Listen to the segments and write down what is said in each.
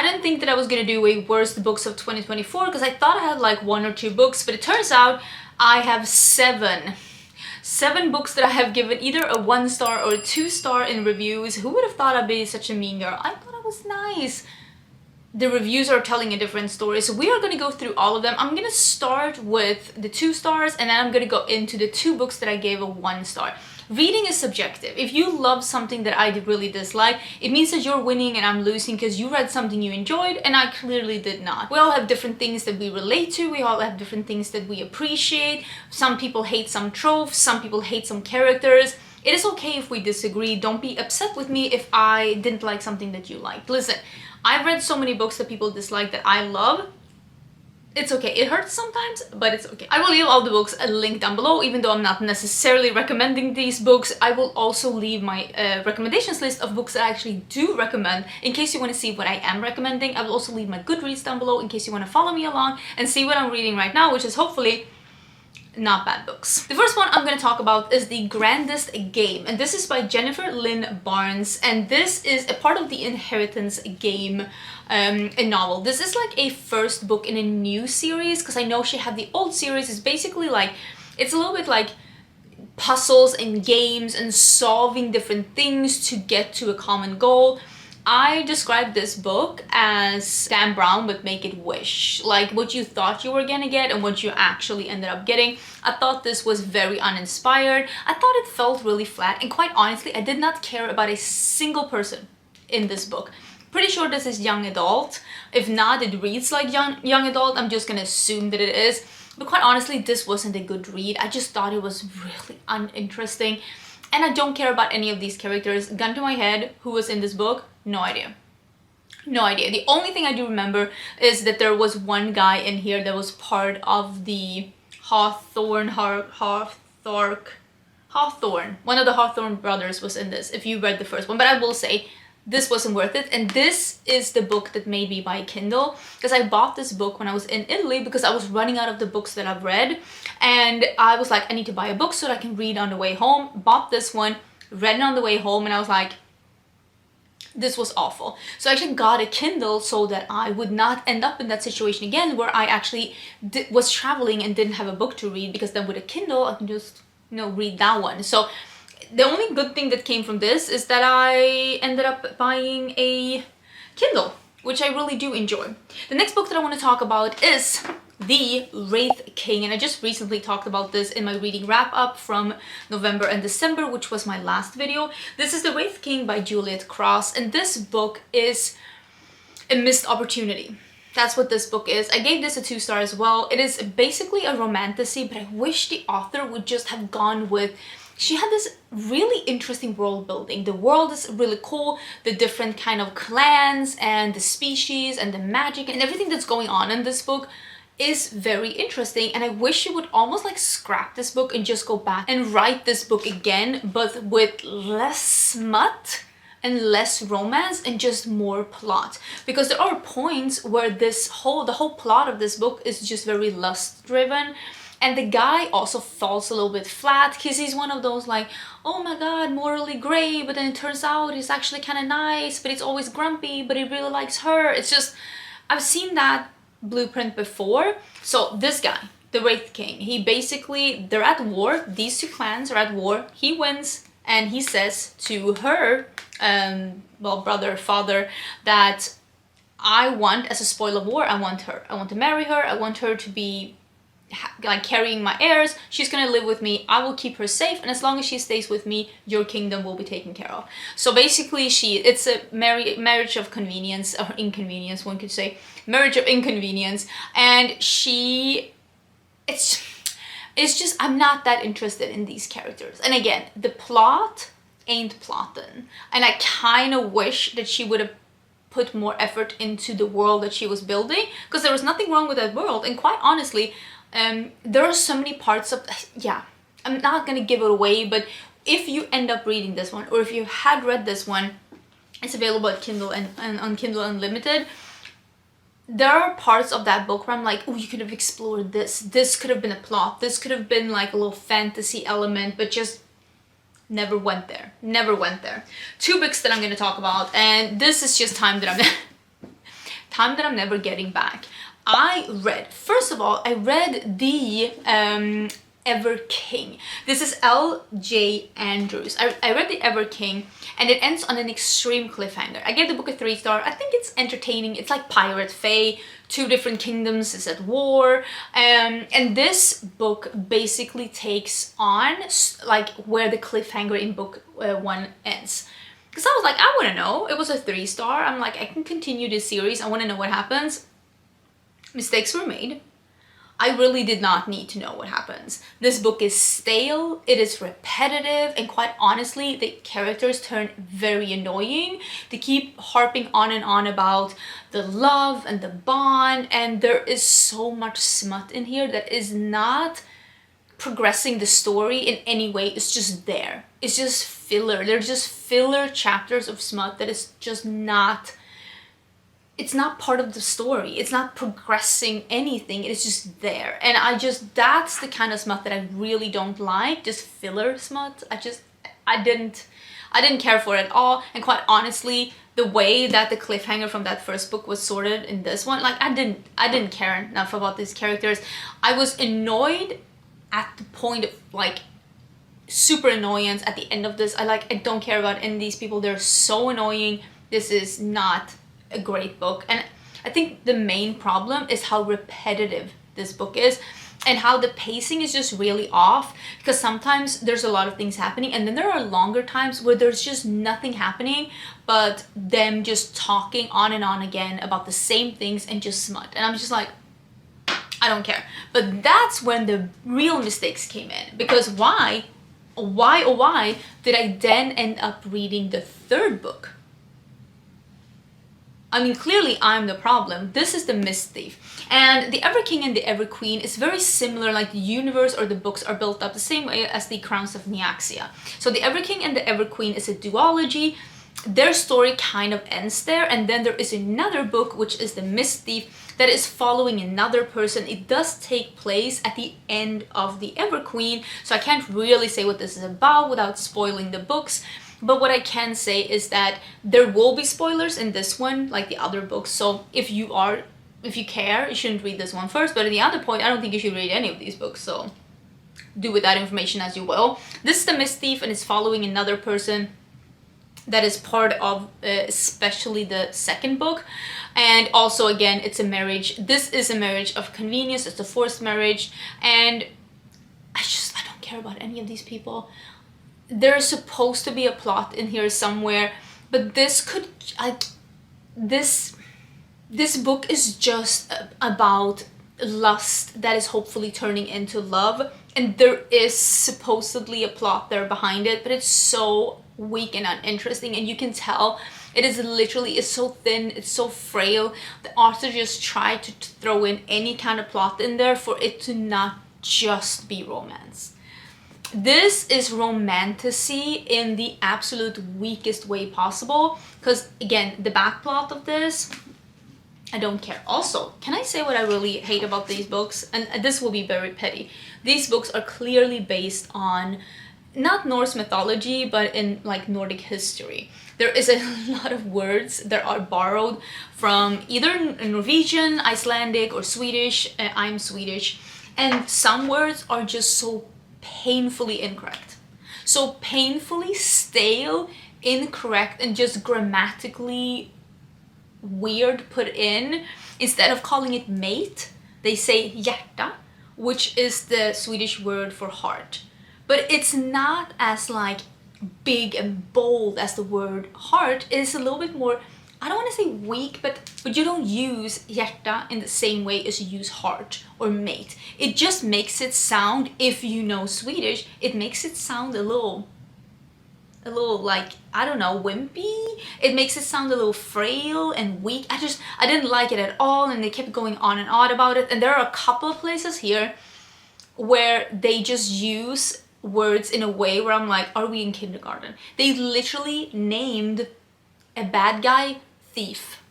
didn't think that I was gonna do a worst books of 2024 because I thought I had like 1 or 2 books, but it turns out I have 7 books that I have given either a 1 star or a 2 star in reviews. Who would have thought I'd be such a mean girl? I thought I was nice. The reviews are telling a different story, so we are going to go through all of them. I'm going to start with the 2 stars, and then I'm going to go into the 2 books that I gave a 1 star. Reading is subjective. If you love something that I really dislike, it means that you're winning and I'm losing because you read something you enjoyed and I clearly did not. We all have different things that we relate to. We all have different things that we appreciate. Some people hate some tropes. Some people hate some characters. It is okay if we disagree. Don't be upset with me if I didn't like something that you liked. Listen, I've read so many books that people dislike that I love. It's okay. It hurts sometimes, but it's okay. I will leave all the books linked down below, even though I'm not necessarily recommending these books. I will also leave my recommendations list of books that I actually do recommend in case you want to see what I am recommending. I will also leave my Goodreads down below in case you want to follow me along and see what I'm reading right now, which is hopefully not bad books. The first one I'm going to talk about is The Grandest Game, and this is by Jennifer Lynn Barnes, and this is a part of the Inheritance Game a novel. This is like a first book in a new series, because I know she had the old series. It's basically like, it's a little bit like puzzles and games and solving different things to get to a common goal. I describe this book as Dan Brown but make it Wish. Like what you thought you were gonna get and what you actually ended up getting. I thought this was very uninspired. I thought it felt really flat, and quite honestly I did not care about a single person in this book. Pretty sure this is young adult. If not, it reads like young adult. I'm just gonna assume that it is. But quite honestly, this wasn't a good read. I just thought it was really uninteresting. And I don't care about any of these characters. Gun to my head, who was in this book? No idea. No idea. The only thing I do remember is that there was one guy in here that was part of the Hawthorne. One of the Hawthorne brothers was in this, if you read the first one. But I will say, this wasn't worth it, and this is the book that made me buy Kindle, because I bought this book when I was in Italy because I was running out of the books that I've read, and I was like, I need to buy a book so that I can read on the way home. Bought this one, read it on the way home, and I was like, this was awful. So I actually got a Kindle so that I would not end up in that situation again where I actually was traveling and didn't have a book to read, because then with a Kindle I can just, you know, read that one. So the only good thing that came from this is that I ended up buying a Kindle, which I really do enjoy. The next book that I want to talk about is The Wraith King, and I just recently talked about this in my reading wrap-up from November and December, which was my last video. This is The Wraith King by Juliette, and this book is a missed opportunity. That's what this book is. I gave this a 2 star as well. It is basically a romantasy, but I wish the author would just have gone with... She had this really interesting world building. The world is really cool. The different kind of clans and the species and the magic and everything that's going on in this book is very interesting. And I wish she would almost like scrap this book and just go back and write this book again, but with less smut and less romance and just more plot. Because there are points where the whole plot of this book is just very lust driven. And the guy also falls a little bit flat because he's one of those like, oh my god, morally gray, but then it turns out he's actually kind of nice, but he's always grumpy, but he really likes her. It's just, I've seen that blueprint before. So this guy, the Wraith King, he basically, they're at war. These 2 clans are at war. He wins and he says to her, well, brother, father, that I want, as a spoil of war, I want her. I want to marry her. I want her to be like carrying my heirs. She's gonna live with me. I will keep her safe, and as long as she stays with me, your kingdom will be taken care of. So basically it's a marriage of convenience, or inconvenience, one could say. Marriage of inconvenience. And it's just, I'm not that interested in these characters. And again, the plot ain't plottin'. And I kind of wish that she would have put more effort into the world that she was building, because there was nothing wrong with that world. And quite honestly, there are so many parts of, yeah, I'm not gonna give it away, but if you end up reading this one, or if you had read this one, it's available at Kindle and on Kindle Unlimited. There are parts of that book where I'm like, oh, you could have explored this. This could have been a plot. This could have been like a little fantasy element, but just never went there. Never went there. 2 books that I'm gonna talk about, and this is just time that I'm time that I'm never getting back. I read, first of all, I read the Ever King. This is L.J. Andrews. I read the Ever King, and it ends on an extreme cliffhanger. I gave the book a 3-star. I think it's entertaining. It's like Pirate Fae. 2 different kingdoms is at war. And this book basically takes on like where the cliffhanger in book 1 ends. Because I was like, I want to know. It was a 3-star. I'm like, I can continue this series. I want to know what happens. Mistakes were made. I really did not need to know what happens. This book is stale, it is repetitive, and quite honestly, the characters turn very annoying. They keep harping on and on about the love and the bond, and there is so much smut in here that is not progressing the story in any way. It's just there. It's just filler. They're just filler chapters of smut that is just not... It's not part of the story. It's not progressing anything. It's just there. And that's the kind of smut that I really don't like. Just filler smut. I didn't care for it at all. And quite honestly, the way that the cliffhanger from that first book was sorted in this one, like I didn't care enough about these characters. I was annoyed at the point of like super annoyance at the end of this. I don't care about any of these people. They're so annoying. This is not a great book, and I think the main problem is how repetitive this book is and how the pacing is just really off, because sometimes there's a lot of things happening and then there are longer times where there's just nothing happening but them just talking on and on again about the same things and just smut, and I'm just like, I don't care. But that's when the real mistakes came in, because why did I then end up reading the 3rd book? I mean, clearly I'm the problem. This is the Mist Thief. And the Ever King and the Ever Queen is very similar, like the universe or the books are built up the same way as the Crowns of Nyaxia. So the Ever King and the Ever Queen is a duology. Their story kind of ends there, and then there is another book, which is the Mist Thief, that is following another person. It does take place at the end of the Ever Queen, so I can't really say what this is about without spoiling the books. But what I can say is that there will be spoilers in this one, like the other books. So if you care, you shouldn't read this one first. But at the other point, I don't think you should read any of these books. So do with that information as you will. This is the Mist Thief, and it's following another person that is part of especially the 2nd book. And also, again, it's a marriage. This is a marriage of convenience. It's a forced marriage. And I don't care about any of these people. There's supposed to be a plot in here somewhere, but this book is just about lust that is hopefully turning into love, and there is supposedly a plot there behind it, but it's so weak and uninteresting, and you can tell it's so thin, it's so frail. The author just tried to throw in any kind of plot in there for it to not just be romance. This is romantasy in the absolute weakest way possible, because again, the backplot of this, I don't care. Also, can I say what I really hate about these books? And this will be very petty. These books are clearly based on not Norse mythology, but in like Nordic history. There is a lot of words that are borrowed from either Norwegian, Icelandic, or Swedish. I'm Swedish. And some words are just so painfully incorrect, so painfully stale, incorrect, and just grammatically weird put in. Instead of calling it mate, they say hjärta, which is the Swedish word for heart, but it's not as like big and bold as the word heart. It's a little bit more, I don't want to say weak, but you don't use hjärta in the same way as you use heart or mate. It just makes it sound, if you know Swedish, it makes it sound a little like, I don't know, wimpy. It makes it sound a little frail and weak. I didn't like it at all, and they kept going on and on about it. And there are a couple of places here where they just use words in a way where I'm like, are we in kindergarten? They literally named a bad guy Thief.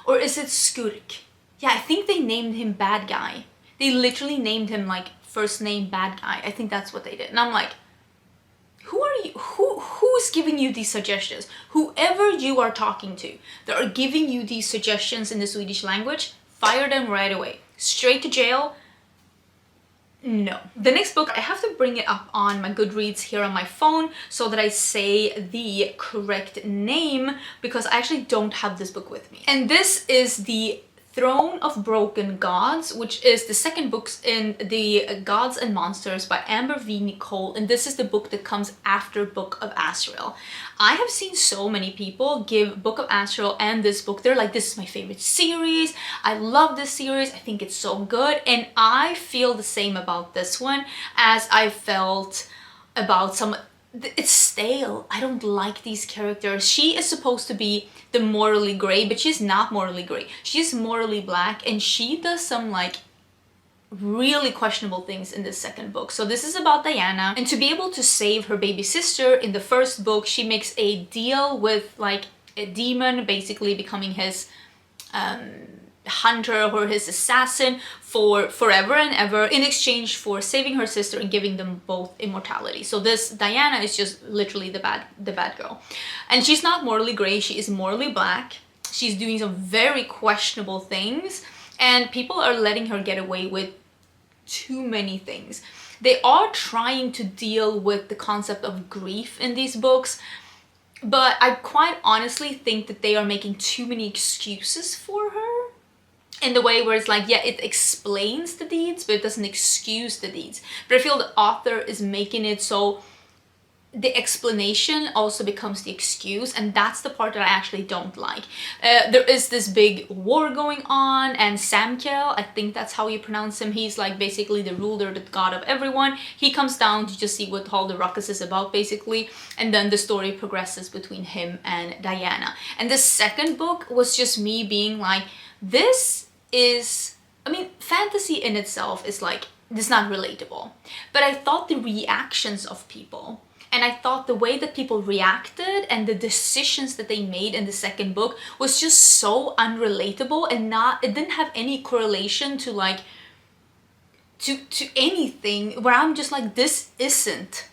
Or is it Skurk? Yeah, I think they named him Bad Guy. They literally named him like first name Bad Guy. I think that's what they did. And I'm like, who are you? Who's giving you these suggestions? Whoever you are talking to that are giving you these suggestions in the Swedish language, fire them right away. Straight to jail. No. The next book, I have to bring it up on my Goodreads here on my phone so that I say the correct name, because I actually don't have this book with me. And this is the Throne of Broken Gods, which is the second book in the Gods and Monsters by Amber v. Nicole, and this is the book that comes after Book of Azrael. I have seen so many people give Book of Azrael and this book, they're like, this is my favorite series, I love this series, I think it's so good, and I feel the same about this one as I felt about some. It's stale. I don't like these characters. She is supposed to be the morally gray, but she's not morally gray. She's morally black, and she does some like really questionable things in the second book. So this is about Diana, and to be able to save her baby sister in the first book, she makes a deal with like a demon basically becoming his hunter or his assassin for forever and ever in exchange for saving her sister and giving them both immortality. So this Diana is just literally the bad girl, and she's not morally gray, she is morally black. She's doing some very questionable things, and people are letting her get away with too many things. They are trying to deal with the concept of grief in these books, but I quite honestly think that they are making too many excuses for her, in the way where it's like, yeah, it explains the deeds, but it doesn't excuse the deeds. But I feel the author is making it so the explanation also becomes the excuse, and that's the part that I actually don't like. There is this big war going on, and Samkel, I think that's how you pronounce him, he's like basically the ruler, the god of everyone. He comes down to just see what all the ruckus is about basically, and then the story progresses between him and Diana. And the second book was just me being like, this is, I mean, fantasy in itself is like, it's not relatable. But I thought the reactions of people, and I thought the way that people reacted and the decisions that they made in the second book was just so unrelatable, and it didn't have any correlation to like, to anything, where I'm just like, this isn't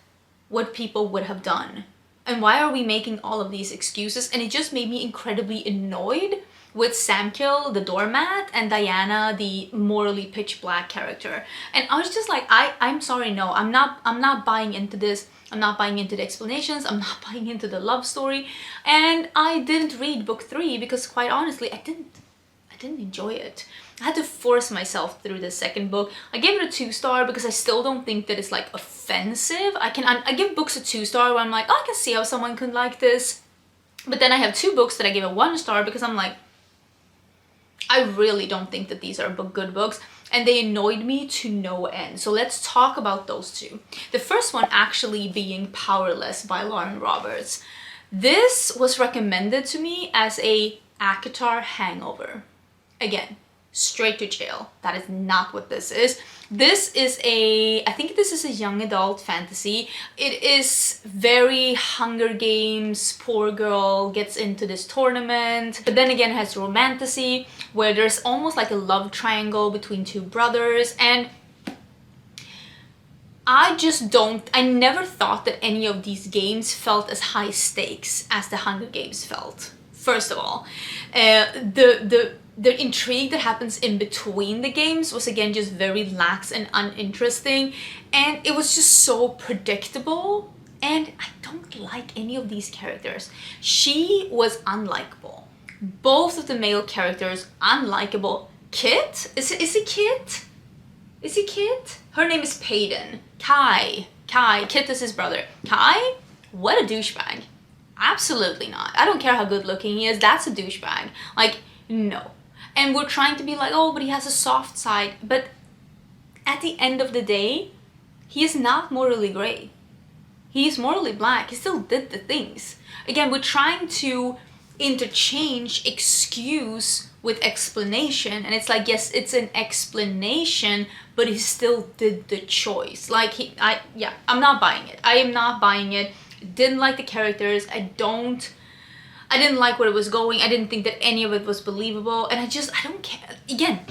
what people would have done. And why are we making all of these excuses? And it just made me incredibly annoyed with Samkel, the doormat, and Diana, the morally pitch black character. And I was just like, I'm sorry, no, I'm not buying into this. I'm not buying into the explanations. I'm not buying into the love story. And I didn't read book 3 because quite honestly, I didn't enjoy it. I had to force myself through the second book. I gave it a 2-star because I still don't think that it's like offensive. I give books a 2-star where I'm like, oh, I can see how someone could like this. But then I have 2 books that I give a 1-star because I'm like, I really don't think that these are good books, and they annoyed me to no end. So let's talk about those 2. The first one actually being Powerless by Lauren Roberts. This was recommended to me as a ACOTAR hangover. Again, straight to jail. That is not what this is. This is I think this is a young adult fantasy. It is very Hunger Games, poor girl gets into this tournament, but then again it has romantasy, where there's almost like a love triangle between 2 brothers, and I never thought that any of these games felt as high stakes as the Hunger Games felt. First of all, the intrigue that happens in between the games was again just very lax and uninteresting, and it was just so predictable, and I don't like any of these characters. She was unlikable. Both of the male characters unlikable. Kit? Is he Kit? Is he Kit? Her name is Payton. Kai. Kit is his brother. Kai? What a douchebag. Absolutely not. I don't care how good looking he is, that's a douchebag. Like, no. And we're trying to be like, oh, but he has a soft side. But at the end of the day, he is not morally gray. He is morally black. He still did the things. Again, we're trying to interchange excuse with explanation. And it's like, yes, it's an explanation, but he still did the choice. Like, I'm not buying it. I am not buying it. Didn't like the characters. I didn't like where it was going. I didn't think that any of it was believable, and I don't care. Again,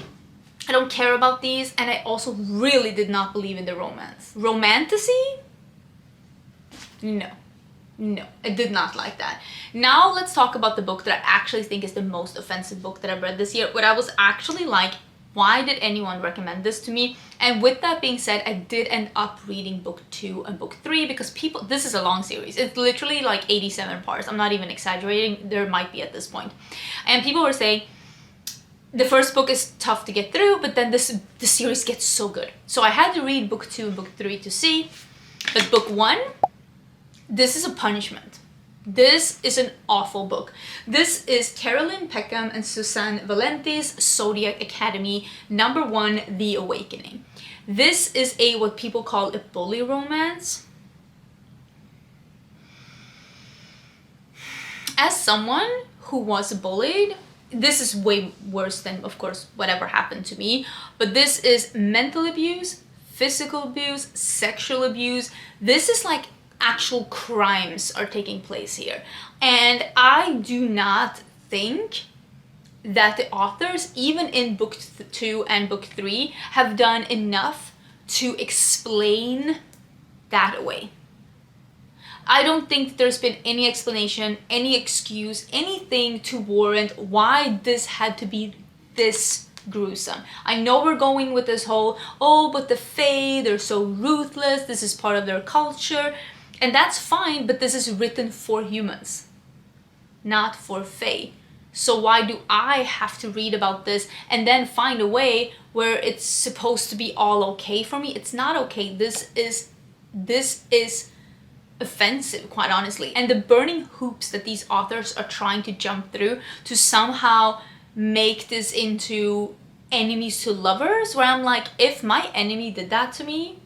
I don't care about these, and I also really did not believe in the romance. Romantasy? No. No, I did not like that. Now let's talk about the book that I actually think is the most offensive book that I've read this year. What I was actually like, why did anyone recommend this to me? And with that being said, I did end up reading book 2 and book 3 because people, this is a long series. It's literally like 87 parts. I'm not even exaggerating. There might be at this point. And people were saying, the first book is tough to get through, but then the series gets so good. So I had to read book 2 and book 3 to see. But book 1, this is a punishment. This is an awful book. This is Carolyn Peckham and Susanne Valenti's Zodiac Academy, #1, The Awakening. This is what people call a bully romance. As someone who was bullied, this is way worse than, of course, whatever happened to me, but this is mental abuse, physical abuse, sexual abuse. This is like actual crimes are taking place here. And I do not think that the authors, even in book 2 and book 3, have done enough to explain that away. I don't think there's been any explanation, any excuse, anything to warrant why this had to be this gruesome. I know we're going with this whole, oh, but the Fae, they're so ruthless, this is part of their culture. And that's fine, but this is written for humans, not for Fae. So why do I have to read about this and then find a way where it's supposed to be all okay for me? It's not okay. This is offensive, quite honestly. And the burning hoops that these authors are trying to jump through to somehow make this into enemies to lovers, where I'm like, if my enemy did that to me,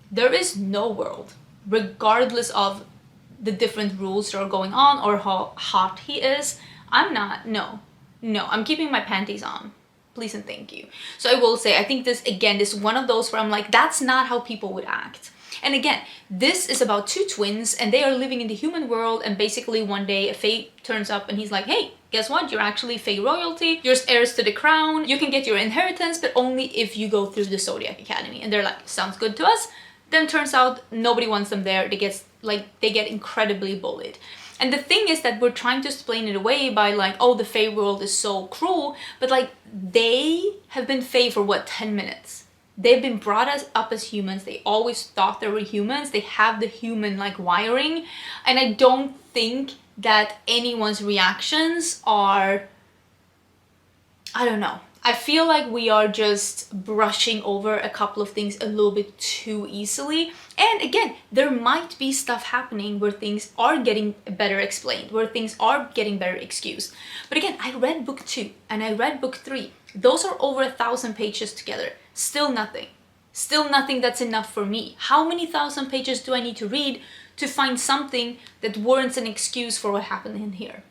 there is no world, regardless of the different rules that are going on or how hot he is. I'm keeping my panties on, please and thank you. So I will say, I think this, again, is one of those where I'm like, that's not how people would act. And again, this is about 2 twins and they are living in the human world, and basically one day a Fae turns up and he's like, hey, guess what? You're actually Fae royalty. You're heirs to the crown. You can get your inheritance, but only if you go through the Zodiac Academy. And they're like, sounds good to us. Then turns out nobody wants them there. They get incredibly bullied. And the thing is that we're trying to explain it away by like, oh, the Fae world is so cruel, but like they have been Fae for what, 10 minutes? They've been brought up as humans. They always thought they were humans. They have the human like wiring. And I don't think that anyone's reactions are, I don't know. I feel like we are just brushing over a couple of things a little bit too easily. And again, there might be stuff happening where things are getting better explained, where things are getting better excused. But again, I read book 2 and I read book 3. Those are over 1,000 pages together. Still nothing. Still nothing that's enough for me. How many 1,000 pages do I need to read to find something that warrants an excuse for what happened in here?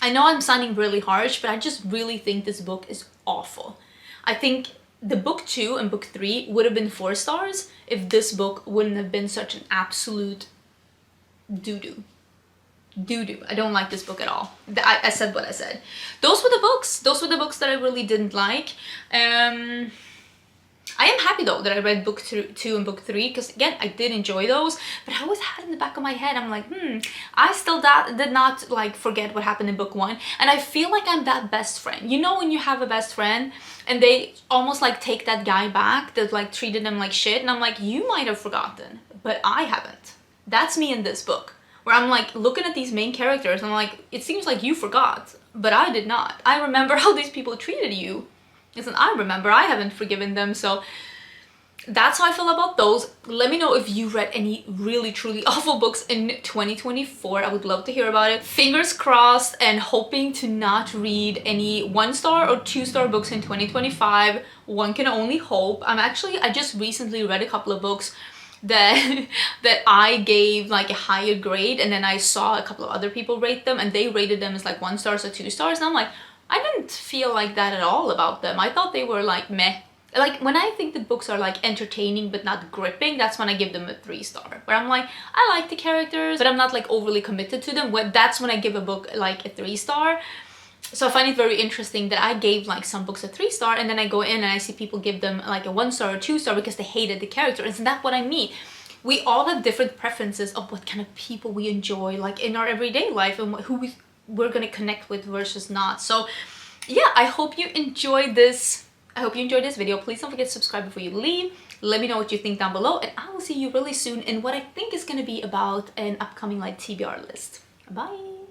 I know I'm sounding really harsh, but I just really think this book is awful. I think the book 2 and book 3 would have been 4 stars if this book wouldn't have been such an absolute doo-doo. Doo-doo. I don't like this book at all. I said what I said. Those were the books. Those were the books that I really didn't like. I am happy though that I read book 2 and book 3, because again, I did enjoy those, but I always had in the back of my head, I'm like, I still did not like forget what happened in book 1. And I feel like I'm that best friend. You know when you have a best friend and they almost like take that guy back that like treated them like shit, and I'm like, you might have forgotten, but I haven't. That's me in this book, where I'm like looking at these main characters and I'm like, it seems like you forgot, but I did not. I remember how these people treated you. Listen, I remember, I haven't forgiven them, so that's how I feel about those. Let me know if you read any really truly awful books in 2024. I would love to hear about it. Fingers crossed, and hoping to not read any 1-star or 2-star books in 2025. One can only hope. I just recently read a couple of books that I gave like a higher grade, and then I saw a couple of other people rate them and they rated them as like 1 stars or 2 stars, and I'm like, I didn't feel like that at all about them. I thought they were like meh. Like when I think that books are like entertaining but not gripping, that's when I give them a 3-star. Where I'm like, I like the characters, but I'm not like overly committed to them. That's when I give a book like a 3-star. So I find it very interesting that I gave like some books a 3-star, and then I go in and I see people give them like a 1-star or 2-star because they hated the character. Isn't that what I mean? we all have different preferences of what kind of people we enjoy like in our everyday life, and who we're gonna connect with versus not. So yeah, I hope you enjoyed this. I hope you enjoyed this video. Please don't forget to subscribe before you leave. Let me know what you think down below, and I will see you really soon in what I think is going to be about an upcoming like TBR list. Bye!